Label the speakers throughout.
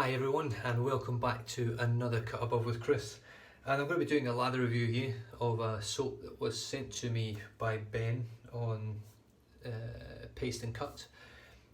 Speaker 1: Hi everyone and welcome back to another Cut Above with Chris, and I'm going to be doing a lather review here of a soap that was sent to me by Ben on Paste and Cut.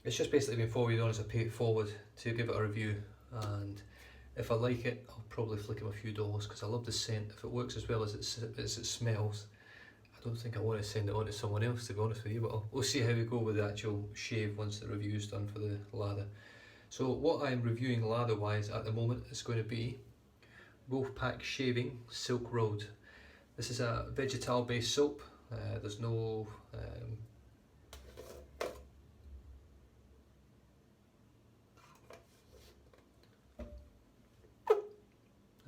Speaker 1: It's just basically been forwarded on as a pay it forward to give it a review, and if I like it I'll probably flick him a few dollars because I love the scent. If it works as well as it smells, I don't think I want to send it on to someone else, to be honest with you, but we'll see how we go with the actual shave once the review's done for the lather. So what I'm reviewing lather wise at the moment is going to be Wolfpac Silk Road. This is a vegetal based soap. There's no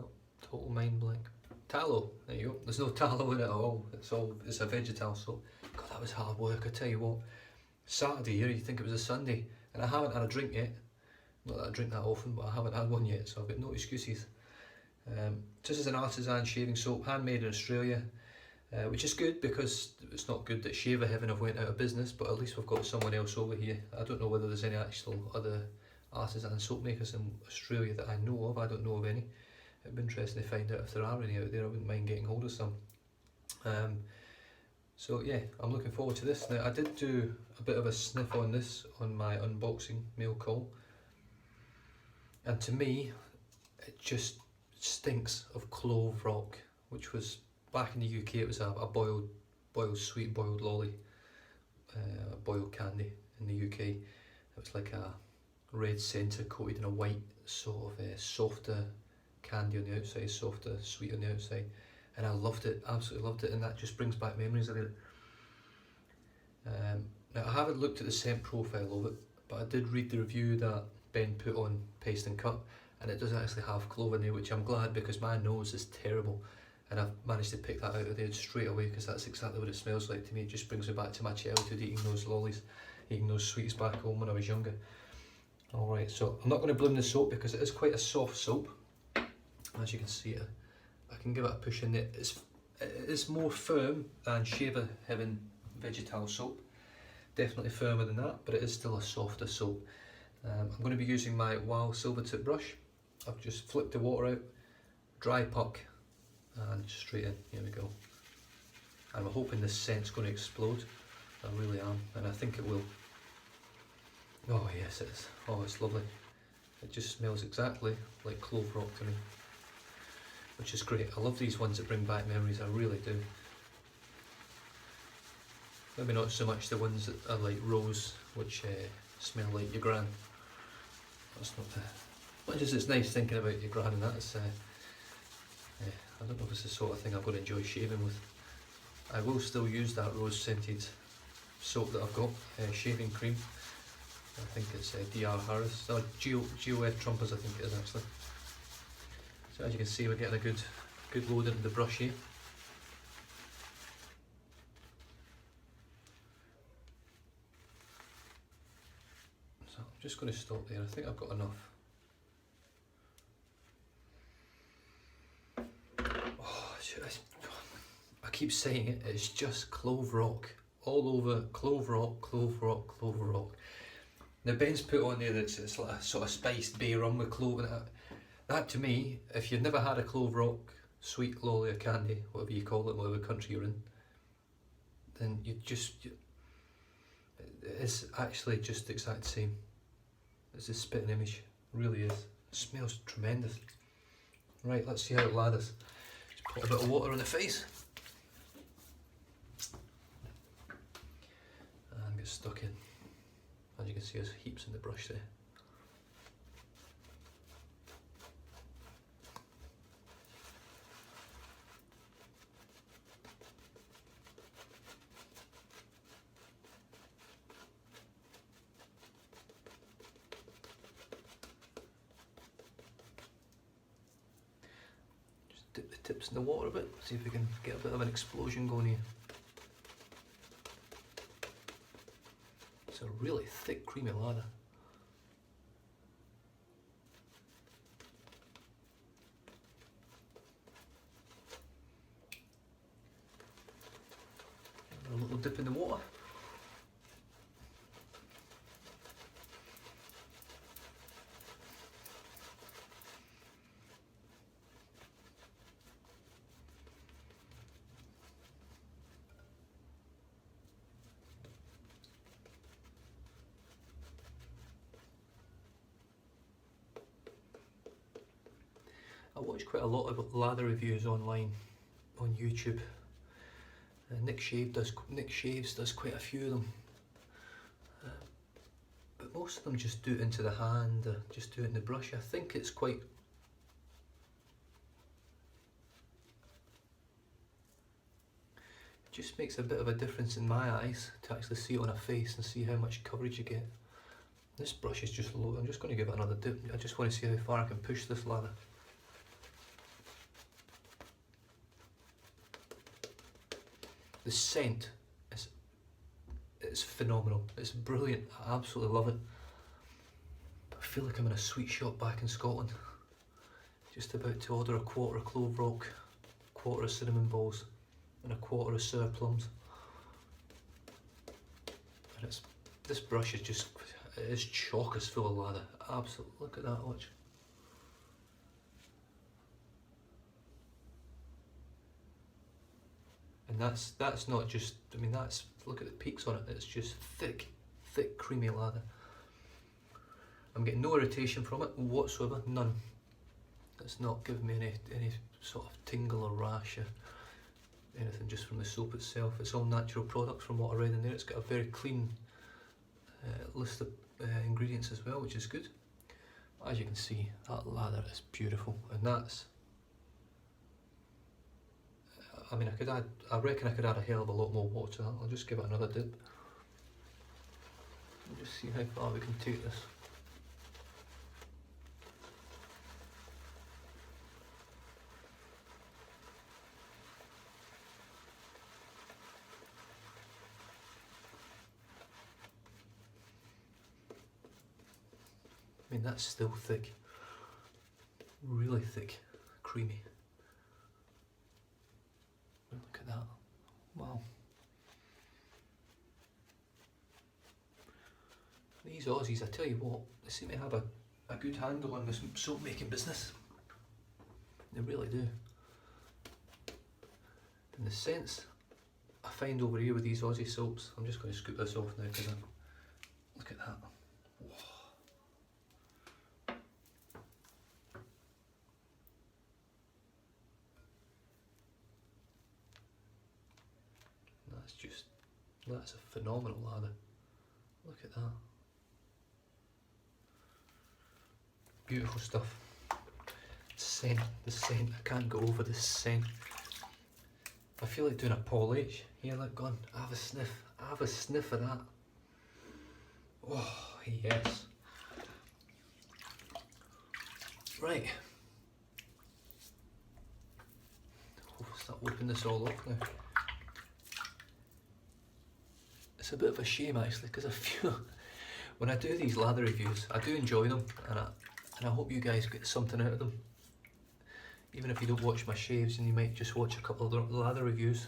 Speaker 1: oh, total mind blank. Tallow, there you go. There's no tallow in it at all. It's a vegetal soap. God, that was hard work, I tell you what. Saturday here, you'd think it was a Sunday, and I haven't had a drink yet. Not that I drink that often, but I haven't had one yet, so I've got no excuses. This is an artisan shaving soap, handmade in Australia, which is good because it's not good that Shaver Heaven have went out of business, but at least we've got someone else over here. I don't know whether there's any actual other artisan soap makers in Australia that I know of. I don't know of any. It'd be interesting to find out if there are any out there. I wouldn't mind getting hold of some. So yeah, I'm looking forward to this. Now I did do a bit of a sniff on this on my unboxing mail call. And to me, it just stinks of clove rock, which was, back in the UK, it was a boiled sweet boiled lolly, boiled candy in the UK. It was like a red centre coated in a white sort of softer candy on the outside, softer, sweet on the outside. And I loved it, absolutely loved it, and that just brings back memories of it. Now I haven't looked at the scent profile of it, but I did read the review that Ben put on Paste and Cut, and it does actually have clove in there, which I'm glad, because my nose is terrible, and I've managed to pick that out of there straight away because that's exactly what it smells like to me. It just brings me back to my childhood, eating those lollies, eating those sweets back home when I was younger. Alright, so I'm not going to bloom the soap because it is quite a soft soap. As you can see, I can give it a push in there. It's more firm than Shaver Heaven vegetal soap, definitely firmer than that, but it is still a softer soap. I'm going to be using my Wow silver tip brush. I've just flipped the water out, dry puck, and straight in. Here we go. And I'm hoping this scent's going to explode. I really am, and I think it will. Oh yes, it is. Oh, it's lovely. It just smells exactly like clove rock to me, which is great. I love these ones that bring back memories, I really do. Maybe not so much the ones that are like rose, which smell like your gran. That's not much as it's nice thinking about your gran, and that's I don't know if it's the sort of thing I'm going to enjoy shaving with. I will still use that rose scented soap that I've got, shaving cream. I think it's DR Harris, or GOF Trumpers I think it is actually. So as you can see, we're getting a good load into the brush here. So I'm just going to stop there. I think I've got enough. Oh, I keep saying it, it's just clove rock. All over, clove rock, clove rock, clove rock. Now Ben's put on there that it's like a sort of spiced bay rum with clove in it. That to me, if you've never had a clove rock sweet lolly or candy, whatever you call it, whatever country you're in, then it's actually just the exact same. It's a spitting image, it really is. It smells tremendous. Right, let's see how it lathers. Just put a bit of water on the face and get stuck in. As you can see, there's heaps in the brush there. Dip the tips in the water a bit, see if we can get a bit of an explosion going here. It's a really thick, creamy lather. A little dip in the water. watch quite a lot of lather reviews online on YouTube. Nick Shaves does quite a few of them, but most of them just do it into the hand, just do it in the brush. I think it's quite. It just makes a bit of a difference in my eyes to actually see it on a face and see how much coverage you get. This brush is just low. I'm just going to give it another dip. I just want to see how far I can push this lather. The scent is phenomenal. It's brilliant. I absolutely love it. I feel like I'm in a sweet shop back in Scotland. Just about to order a quarter of clove rock, a quarter of cinnamon balls, and a quarter of sour plums. And this brush is just, it is chock as full of lather. Absolutely, look at that, watch. And that's not just, I mean that's, look at the peaks on it, it's just thick creamy lather. I'm getting no irritation from it whatsoever, none. It's not giving me any sort of tingle or rash or anything just from the soap itself. It's all natural products from what I read in there. It's got a very clean list of ingredients as well, which is good. As you can see, that lather is beautiful, and that's, I mean, I reckon I could add a hell of a lot more water to that. I'll just give it another dip. And just see how far we can take this. I mean, that's still thick. Really thick, creamy. Look at that. Wow. These Aussies, I tell you what, they seem to have a good handle on this soap making business. They really do. And the scents I find over here with these Aussie soaps, I'm just going to scoop this off now because look at that. Whoa. That's a phenomenal lather. Look at that. Beautiful stuff. Scent, the scent, I can't go over the scent. I feel like doing a Paul H. Here, look, go on, have a sniff. Have a sniff of that. Oh, yes. Right. I'll start whipping this all up now. It's a bit of a shame actually, because I feel when I do these lather reviews, I do enjoy them, and I hope you guys get something out of them. Even if you don't watch my shaves and you might just watch a couple of the lather reviews,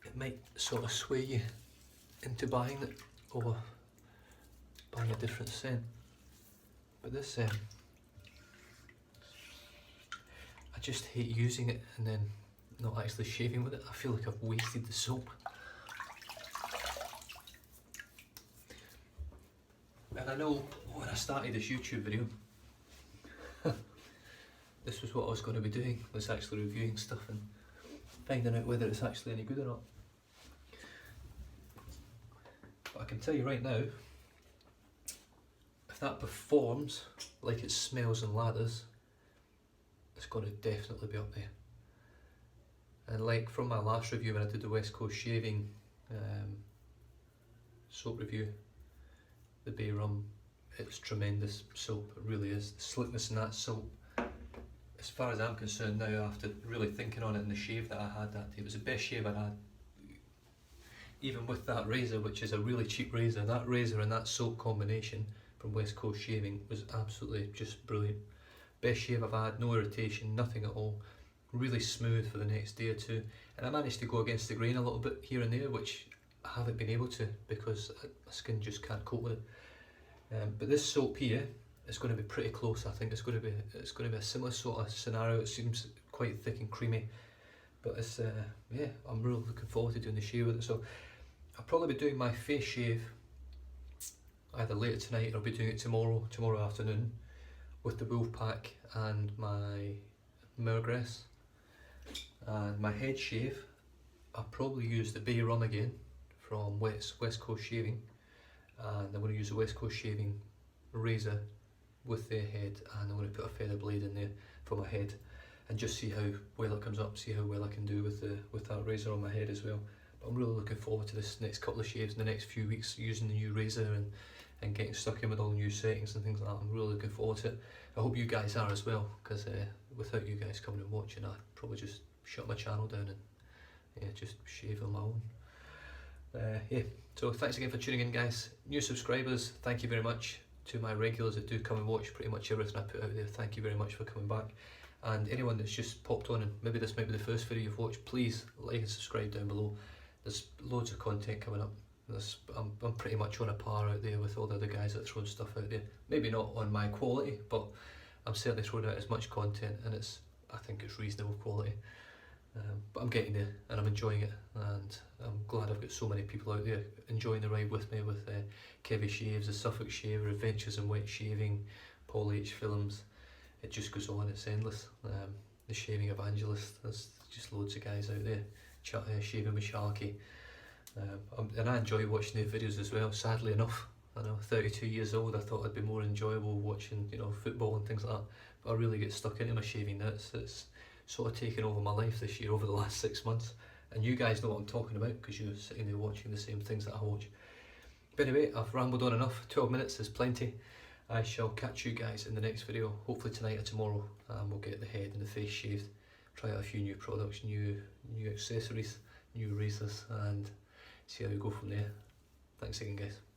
Speaker 1: it might sort of sway you into buying it or buying a different scent. But this, I just hate using it and then not actually shaving with it. I feel like I've wasted the soap. And I know when I started this YouTube video, this was what I was going to be doing, was actually reviewing stuff and finding out whether it's actually any good or not. But I can tell you right now, if that performs like it smells and lathers, it's going to definitely be up there. And like from my last review when I did the West Coast Shaving soap review, the Bay Rum, it's tremendous soap, it really is. The slickness in that soap, as far as I'm concerned now, after really thinking on it and the shave that I had that day, it was the best shave I had. Even with that razor, which is a really cheap razor, that razor and that soap combination from West Coast Shaving was absolutely just brilliant. Best shave I've had, no irritation, nothing at all. Really smooth for the next day or two. And I managed to go against the grain a little bit here and there, which I haven't been able to because my skin just can't cope with it. But this soap here is going to be pretty close. I think it's going to be a similar sort of scenario. It seems quite thick and creamy, but it's yeah, I'm really looking forward to doing the shave with it. So I'll probably be doing my face shave either later tonight or I'll be doing it tomorrow afternoon with the Wolfpac and my Murgrass. And my head shave, I'll probably use the Bay Rum again from West Coast Shaving, and I'm going to use the West Coast Shaving razor with the head, and I'm going to put a feather blade in there for my head and just see how well it comes up, see how well I can do with that razor on my head as well. But I'm really looking forward to this next couple of shaves in the next few weeks, using the new razor and getting stuck in with all the new settings and things like that. I'm really looking forward to it. I hope you guys are as well, because without you guys coming and watching, I'd probably just shut my channel down and just shave on my own. Yeah, so thanks again for tuning in, guys. New subscribers, thank you very much. To my regulars that do come and watch pretty much everything I put out there, thank you very much for coming back. And anyone that's just popped on and maybe this might be the first video you've watched, please like and subscribe down below. There's loads of content coming up. I'm pretty much on a par out there with all the other guys that throw stuff out there. Maybe not on my quality, but I'm certainly throwing out as much content, and I think it's reasonable quality. But I'm getting there and I'm enjoying it, and I'm glad I've got so many people out there enjoying the ride with me, with Kevy Shaves, the Suffolk Shaver, Adventures in Wet Shaving, Paul H Films. It just goes on, it's endless. The Shaving Evangelist, there's just loads of guys out there shaving with Sharky. And I enjoy watching their videos as well, sadly enough. I know, 32 years old, I thought it'd be more enjoyable watching, you know, football and things like that. But I really get stuck into my shaving now. It's sort of taken over my life this year, over the last 6 months. And you guys know what I'm talking about, because you're sitting there watching the same things that I watch. But anyway, I've rambled on enough. 12 minutes is plenty. I shall catch you guys in the next video, hopefully tonight or tomorrow. We'll get the head and the face shaved, try out a few new products, new accessories, new razors, and see how we go from there. Thanks again, guys.